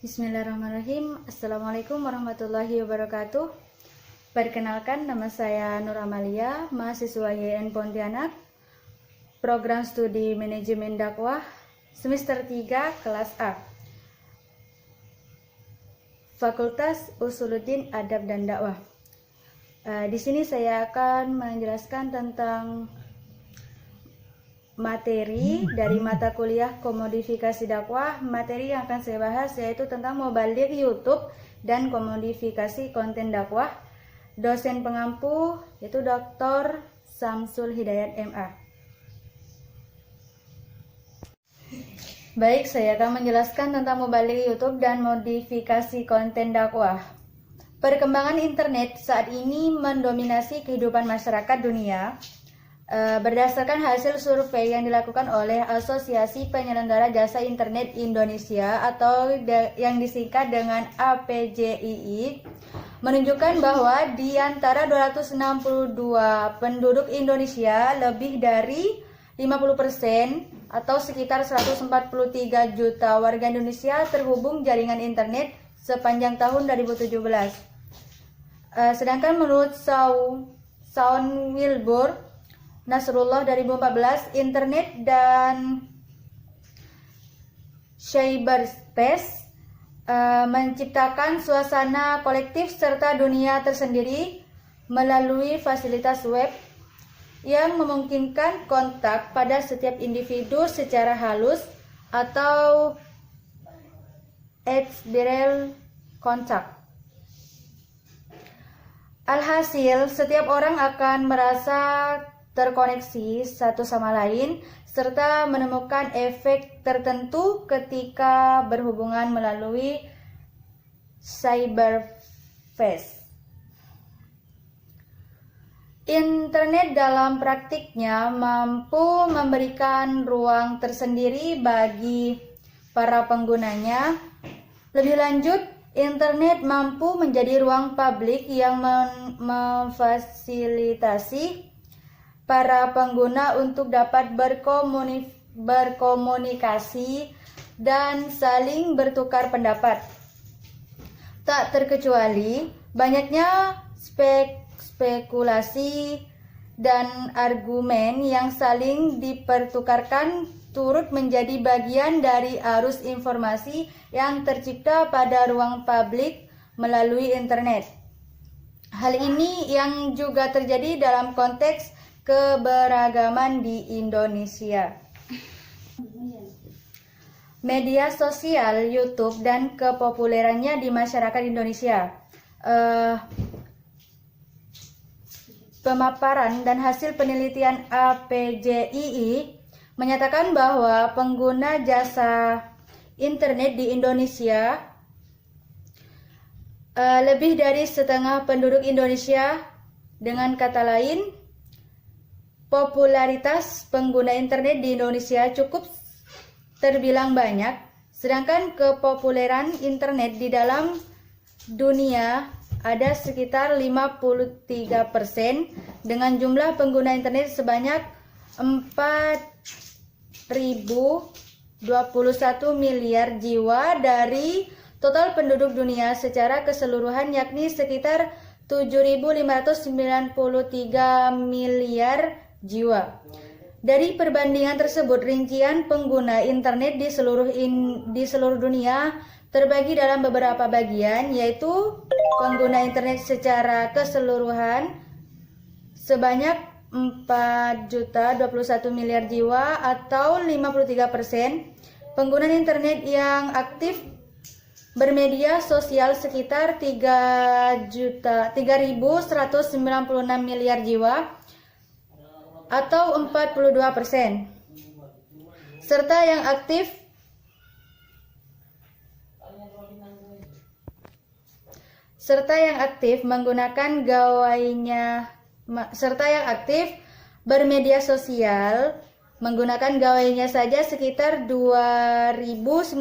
Bismillahirrahmanirrahim. Assalamualaikum warahmatullahi wabarakatuh. Perkenalkan, nama saya Nur Amalia, mahasiswa YN Pontianak, program studi manajemen dakwah, semester 3, kelas A, Fakultas Usuluddin Adab dan Dakwah. Di sini saya akan menjelaskan tentang materi dari mata kuliah komodifikasi dakwah. Materi yang akan saya bahas yaitu tentang mubalik YouTube dan komodifikasi konten dakwah. Dosen pengampu yaitu Dr. Samsul Hidayat MA. Baik, saya akan menjelaskan tentang mubalik YouTube dan modifikasi konten dakwah. Perkembangan internet saat ini mendominasi kehidupan masyarakat dunia. Berdasarkan hasil survei yang dilakukan oleh Asosiasi Penyelenggara Jasa Internet Indonesia atau yang disingkat dengan APJII, menunjukkan bahwa di antara 262 penduduk Indonesia, lebih dari 50% atau sekitar 143 juta warga Indonesia terhubung jaringan internet sepanjang tahun 2017. Sedangkan menurut Shawn Wilbur Nasrullah 2014, internet dan cyberspace menciptakan suasana kolektif serta dunia tersendiri melalui fasilitas web yang memungkinkan kontak pada setiap individu secara halus atau external kontak. Alhasil, setiap orang akan merasa terkoneksi satu sama lain, serta menemukan efek tertentu ketika berhubungan melalui cyberspace. Internet dalam praktiknya mampu memberikan ruang tersendiri bagi para penggunanya. Lebih lanjut, internet mampu menjadi ruang publik yang memfasilitasi para pengguna untuk dapat berkomunikasi dan saling bertukar pendapat. Tak terkecuali banyaknya spekulasi dan argumen yang saling dipertukarkan turut menjadi bagian dari arus informasi yang tercipta pada ruang publik melalui internet. Hal ini yang juga terjadi dalam konteks keberagaman di Indonesia. Media sosial YouTube dan kepopulerannya di masyarakat Indonesia. Pemaparan dan hasil penelitian APJII menyatakan bahwa pengguna jasa internet di Indonesia lebih dari setengah penduduk Indonesia. Dengan kata lain, popularitas pengguna internet di Indonesia cukup terbilang banyak, sedangkan kepopuleran internet di dalam dunia ada sekitar 53% dengan jumlah pengguna internet sebanyak 4.021 miliar jiwa dari total penduduk dunia secara keseluruhan, yakni sekitar 7.593 miliar jiwa. Dari perbandingan tersebut, rincian pengguna internet di seluruh dunia terbagi dalam beberapa bagian, yaitu pengguna internet secara keseluruhan sebanyak 4.021 miliar jiwa atau 53%, pengguna internet yang aktif bermedia sosial sekitar 3.196 miliar jiwa atau 42%, serta yang bermedia sosial menggunakan gawainya saja sekitar 2.958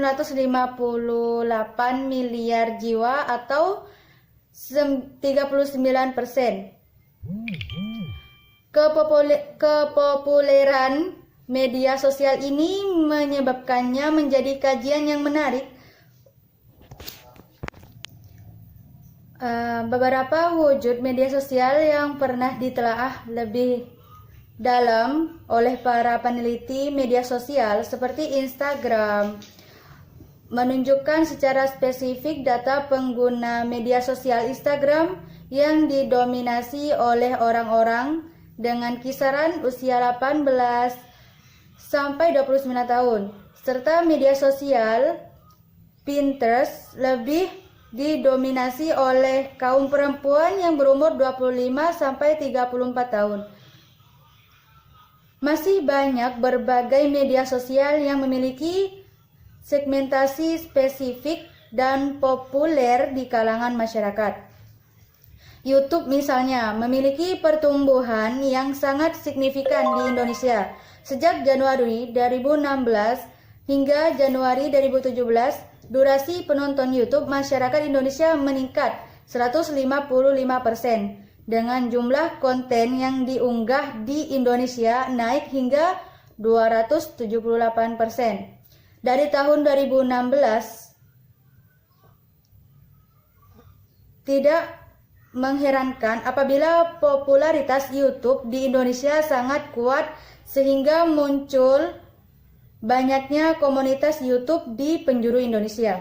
miliar jiwa atau 39%. Kepopuleran media sosial ini menyebabkannya menjadi kajian yang menarik Beberapa wujud media sosial yang pernah ditelaah lebih dalam oleh para peneliti media sosial seperti Instagram menunjukkan secara spesifik data pengguna media sosial Instagram yang didominasi oleh orang-orang dengan kisaran usia 18 sampai 29 tahun, serta media sosial Pinterest lebih didominasi oleh kaum perempuan yang berumur 25 sampai 34 tahun. Masih banyak berbagai media sosial yang memiliki segmentasi spesifik dan populer di kalangan masyarakat. YouTube misalnya memiliki pertumbuhan yang sangat signifikan di Indonesia. Sejak Januari 2016 hingga Januari 2017, durasi penonton YouTube masyarakat Indonesia meningkat 155%. Dengan jumlah konten yang diunggah di Indonesia naik hingga 278%. Dari tahun 2016, tidak mengherankan apabila popularitas YouTube di Indonesia sangat kuat sehingga muncul banyaknya komunitas YouTube di penjuru Indonesia.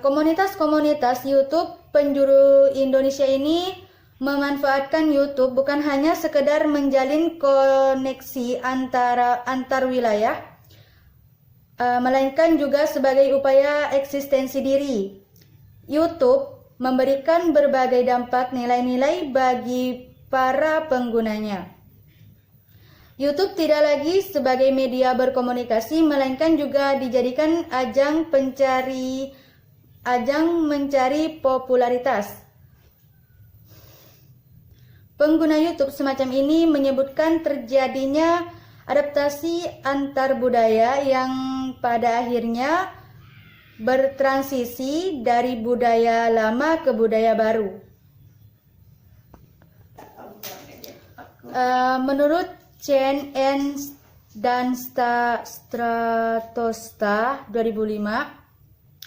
Komunitas-komunitas YouTube penjuru Indonesia ini memanfaatkan YouTube bukan hanya sekedar menjalin koneksi antar wilayah, melainkan juga sebagai upaya eksistensi diri. YouTube memberikan berbagai dampak nilai-nilai bagi para penggunanya. YouTube tidak lagi sebagai media berkomunikasi, melainkan juga dijadikan ajang mencari popularitas. Pengguna YouTube semacam ini menyebutkan terjadinya adaptasi antar budaya yang pada akhirnya bertransisi dari budaya lama ke budaya baru. Menurut Chen dan Stratosta 2005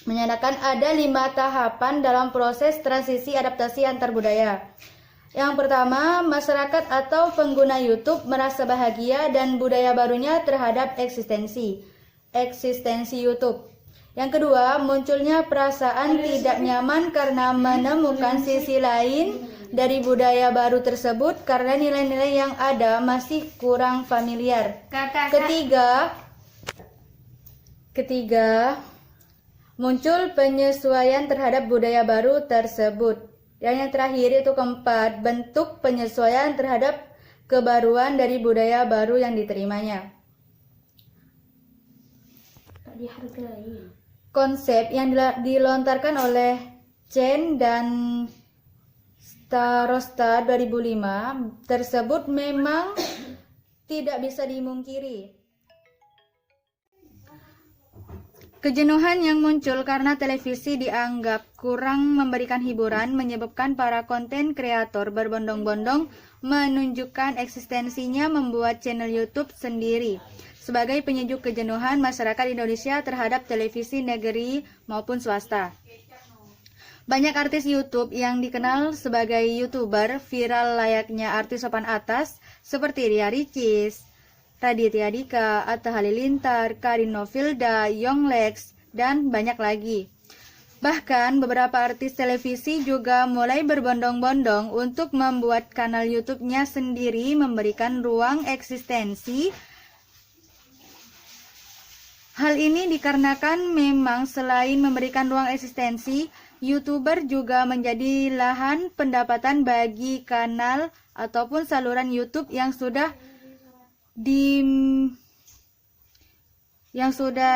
menyatakan ada 5 tahapan dalam proses transisi adaptasi antar budaya. Yang pertama, masyarakat atau pengguna YouTube merasa bahagia dan budaya barunya terhadap eksistensi YouTube. Yang kedua, munculnya perasaan tidak nyaman karena menemukan sisi lain dari budaya baru tersebut karena nilai-nilai yang ada masih kurang familiar. Ketiga, muncul penyesuaian terhadap budaya baru tersebut. Dan yang terakhir itu keempat, bentuk penyesuaian terhadap kebaruan dari budaya baru yang diterimanya. Konsep yang dilontarkan oleh Chen dan Starosta 2005 tersebut memang tidak bisa dimungkiri. Kejenuhan yang muncul karena televisi dianggap kurang memberikan hiburan menyebabkan para konten kreator berbondong-bondong menunjukkan eksistensinya membuat channel YouTube sendiri sebagai penyejuk kejenuhan masyarakat Indonesia terhadap televisi negeri maupun swasta. Banyak artis YouTube yang dikenal sebagai YouTuber viral layaknya artis papan atas seperti Ria Ricis, Raditya Dika, Atta Halilintar, Karin Novilda, Yonglex, dan banyak lagi. Bahkan beberapa artis televisi juga mulai berbondong-bondong untuk membuat kanal YouTube-nya sendiri memberikan ruang eksistensi. Hal ini dikarenakan memang selain memberikan ruang eksistensi, YouTuber juga menjadi lahan pendapatan bagi kanal ataupun saluran YouTube yang sudah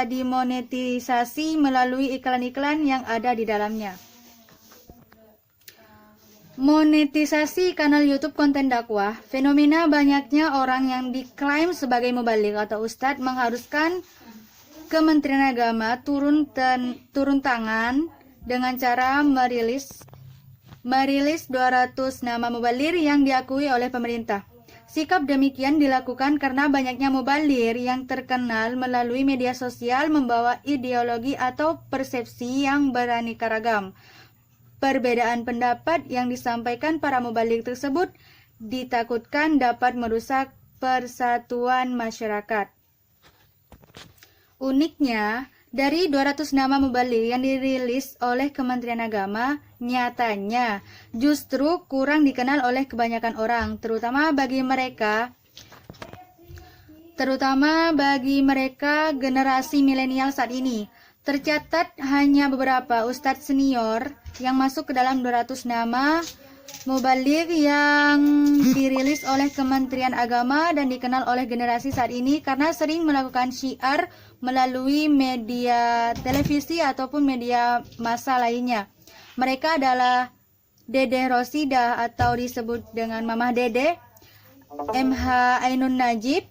dimonetisasi melalui iklan-iklan yang ada di dalamnya. Monetisasi kanal YouTube konten dakwah. Fenomena banyaknya orang yang diklaim sebagai mubaligh atau ustadz mengharuskan Kementerian Agama turun tangan dengan cara merilis 200 nama mubaligh yang diakui oleh pemerintah. Sikap demikian dilakukan karena banyaknya mubaligh yang terkenal melalui media sosial membawa ideologi atau persepsi yang beraneka ragam. Perbedaan pendapat yang disampaikan para mubalik tersebut ditakutkan dapat merusak persatuan masyarakat. Uniknya, dari 200 nama mubalik yang dirilis oleh Kementerian Agama, nyatanya justru kurang dikenal oleh kebanyakan orang, terutama bagi mereka generasi milenial saat ini. Tercatat hanya beberapa ustadz senior yang masuk ke dalam 200 nama mubalik yang dirilis oleh Kementerian Agama dan dikenal oleh generasi saat ini karena sering melakukan syiar melalui media televisi ataupun media massa lainnya. Mereka adalah Dede Rosida atau disebut dengan Mamah Dede, MH Ainun Najib,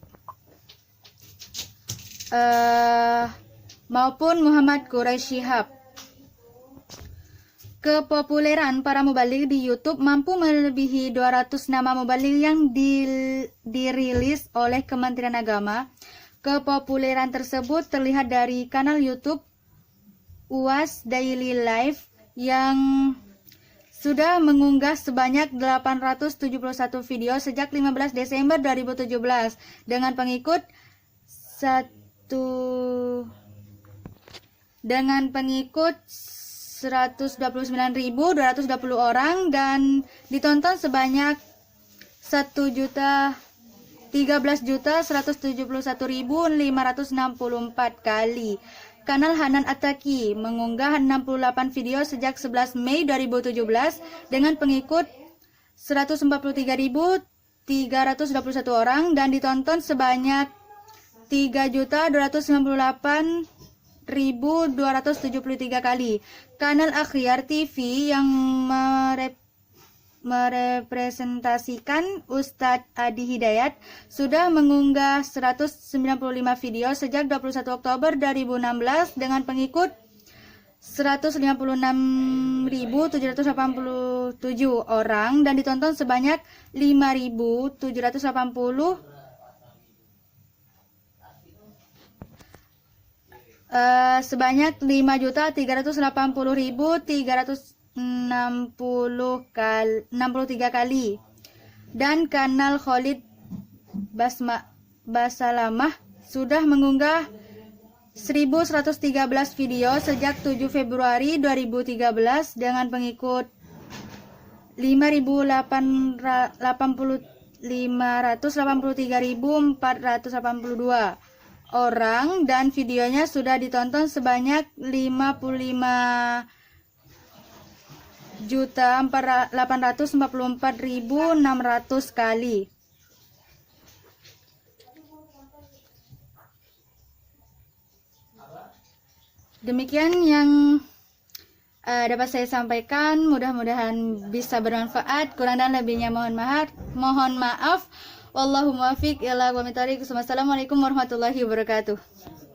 maupun Muhammad Quraisy Shihab. Kepopuleran para mubalik di YouTube mampu melebihi 200 nama mubalik yang dirilis oleh Kementerian Agama. Kepopuleran tersebut terlihat dari kanal YouTube UAS Daily Life yang sudah mengunggah sebanyak 871 video sejak 15 Desember 2017 dengan pengikut 129.220 orang dan ditonton sebanyak 13.171.564 kali. Kanal Hanan Attaqi mengunggah 68 video sejak 11 Mei 2017 dengan pengikut 143.321 orang dan ditonton sebanyak 3.298.273 kali. Kanal Akhyar TV yang merepresentasikan Ustadz Adi Hidayat sudah mengunggah 195 video sejak 21 Oktober 2016 dengan pengikut 156.787 orang dan ditonton sebanyak 5.780 sebanyak 5.380.363 kali. Dan kanal Khalid Basalamah sudah mengunggah 1.113 video sejak 7 Februari 2013 dengan pengikut 583.482 orang dan videonya sudah ditonton sebanyak 55.844.600 kali. Demikian yang dapat saya sampaikan, mudah-mudahan bisa bermanfaat. Kurang dan lebihnya mohon maaf. Wallahu muwaffiq ila aqwamit thoriq. Wassalamualaikum warahmatullahi wabarakatuh.